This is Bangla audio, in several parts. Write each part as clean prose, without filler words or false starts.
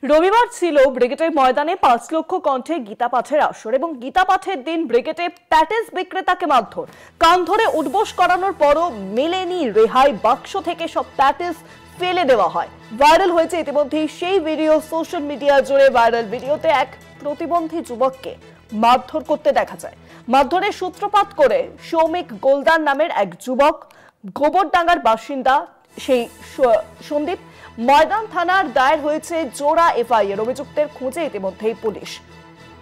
রবিবার ছিল ব্রিগেডের ময়দানে ৫ লক্ষ কণ্ঠে গীতা পাঠের আসর এবং গীতা পাঠের দিন ব্রিগেডে প্যাটিস বিক্রেতাকে মারধর, কান ধরে উঠবোস করানোর পরও মেলেনি রেহাই, বাক্স থেকে সব প্যাটিস ফেলে দেওয়া হয়। ভাইরাল হয়েছে ইতিমধ্যেই সেই ভিডিও, সোশ্যাল মিডিয়া জুড়ে ভাইরাল ভিডিওতে এক প্রতিবন্ধী যুবককে মারধর করতে দেখা যায়। মারধরের সূত্রপাত করে সৌমিক গোলদার নামের এক যুবক, গোবরডাঙ্গার বাসিন্দা সেই সন্দীপ। ময়দান থানার দায়ের হয়েছে জোড়া এফআইআর। অভিযুক্তের খোঁজে ইতিমধ্যেই পুলিশ।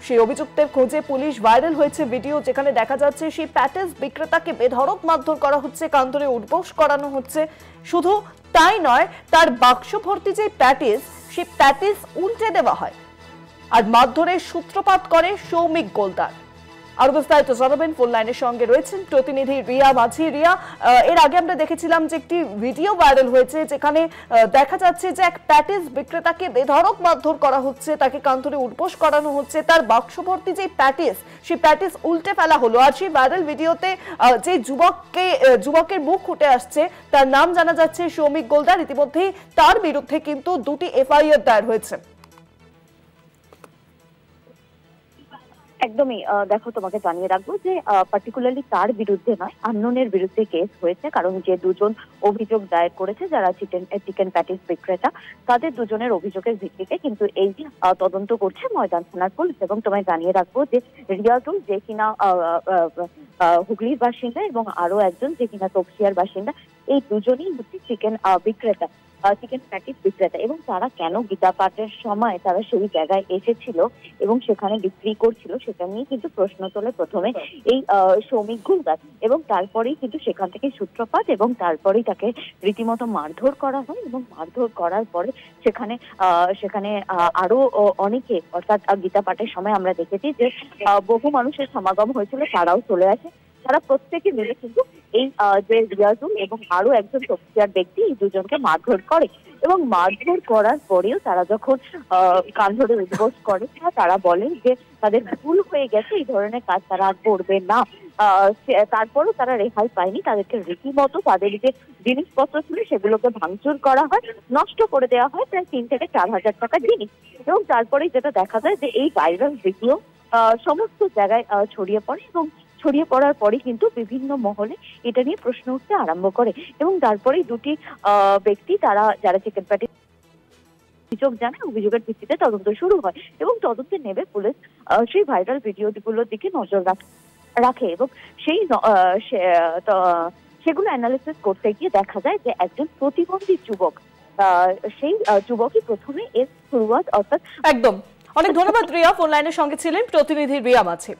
সেই অভিযুক্তের খোঁজে পুলিশ। ভাইরাল হয়েছে ভিডিও যেখানে দেখা যাচ্ছে সেই প্যাটিস বিক্রেতাকে বেধড়ক মারধর করা হচ্ছে, কান ধরে উঠবোস করানো হচ্ছে। শুধু তাই নয়, তার বাক্স ভর্তি যে প্যাটিস, সেই প্যাটিস উল্টে দেওয়া হয়। আর মারধরের সূত্রপাত করে সৌমিক গোলদার। আর বিস্তারিত জানাবেন ফোন লাইনের সঙ্গে রয়েছেন প্রতিনিধি রিয়া মাঝি। রিয়া, এর আগে আমরা দেখেছিলাম যে একটি ভিডিও ভাইরাল হয়েছে যেখানে দেখা যাচ্ছে যে এক প্যাটিস বিক্রেতাকে বেধড়ক মারধর করা হচ্ছে, তাকে কান ধরে উঠবোস করানো হচ্ছে, তার বাক্স ভর্তি যে প্যাটিস, সেই প্যাটিস উল্টে ফেলা হলো। আর সেই ভাইরাল ভিডিওতে যে যুবকের মুখ ফুটে আসছে, তার নাম জানা যাচ্ছে সৌমিক গোলদার। ইতিমধ্যেই তার বিরুদ্ধে কিন্তু 2টি এফআইআর দায়ের হয়েছে। একদমই দেখো, তোমাকে জানিয়ে রাখবো যে পার্টিকুলারলি তার বিরুদ্ধে নয়, আননোনের বিরুদ্ধে কেস হয়েছে। কারণ যে দুজন অভিযোগ দায়ের করেছে, যারা চিকেন প্যাটিস বিক্রেতা, তাদের দুজনের অভিযোগের ভিত্তিতে কিন্তু এই তদন্ত করছে ময়দান থানার পুলিশ। এবং তোমায় জানিয়ে রাখবো যে রিয়াজুল, যে কিনা হুগলির বাসিন্দা, এবং আরো একজন যে কিনা তপসিয়ার বাসিন্দা, এই দুজনই হচ্ছে চিকেন প্যাটিস বিক্রেতা। এবং তারা কেন গীতা পাঠের সময় তারা সেই জায়গায় এসেছিল এবং সেখানে বিক্রি করছিল, সেটা নিয়ে কিন্তু প্রশ্ন তোলে প্রথমে এই সৌমিক গোলদার। এবং তারপরেই কিন্তু সেখান থেকে সূত্রপাত, এবং তারপরেই তাকে রীতিমতো মারধর করা হয়। এবং মারধর করার পরে সেখানে আরো অনেকে, অর্থাৎ গীতা পাঠের সময় আমরা দেখেছি যে বহু মানুষের সমাগম হয়েছিল, তারাও চলে আসে। তারা প্রত্যেকে মিলে কিন্তু এই যে রিয়াজুল এবং আরো একজন তপসিয়ার ব্যক্তি, এই দুজনকে মারধর করে। এবং মারধর করার পরেও তারা যখন কান ধরে উঠবোস করে, তারা বলে যে তাদের ভুল হয়ে গেছে, এই ধরনের কাজ তারা আর করবে না। তারপরও তারা রেহাই পায়নি, তাদেরকে রীতিমতো তাদের যে জিনিসপত্র ছিল সেগুলোকে ভাঙচুর করা হয়, নষ্ট করে দেওয়া হয় প্রায় 3 থেকে 4 হাজার টাকা জিনিস। এবং তারপরেই যেটা দেখা যায় যে এই ভাইরাল ভিডিও সমস্ত জায়গায় ছড়িয়ে পড়ে, এবং ছড়িয়ে পড়ার পরে কিন্তু বিভিন্ন মহলে এটা নিয়ে প্রশ্ন উঠতে আরম্ভ করে। এবং তারপরেই 2টি ব্যক্তি, যারা চিকেন প্যাটিস অভিযোগ জানায়, অভিযোগের ভিত্তিতে তদন্ত শুরু হয়। এবং তদন্তে নেবে পুলিশ সেই ভাইরাল ভিডিওগুলোর দিকে নজর রাখে। এবং সেগুলো অ্যানালিসিস করতে গিয়ে দেখা যায় যে একজন প্রতিবন্ধী যুবক, সেই যুবকই প্রথমে এর শুরুয়াত, অর্থাৎ একদম। অনেক ধন্যবাদ রিয়া, ফোন লাইনের সঙ্গে ছিলেন প্রতিনিধি রিয়া মাঝি।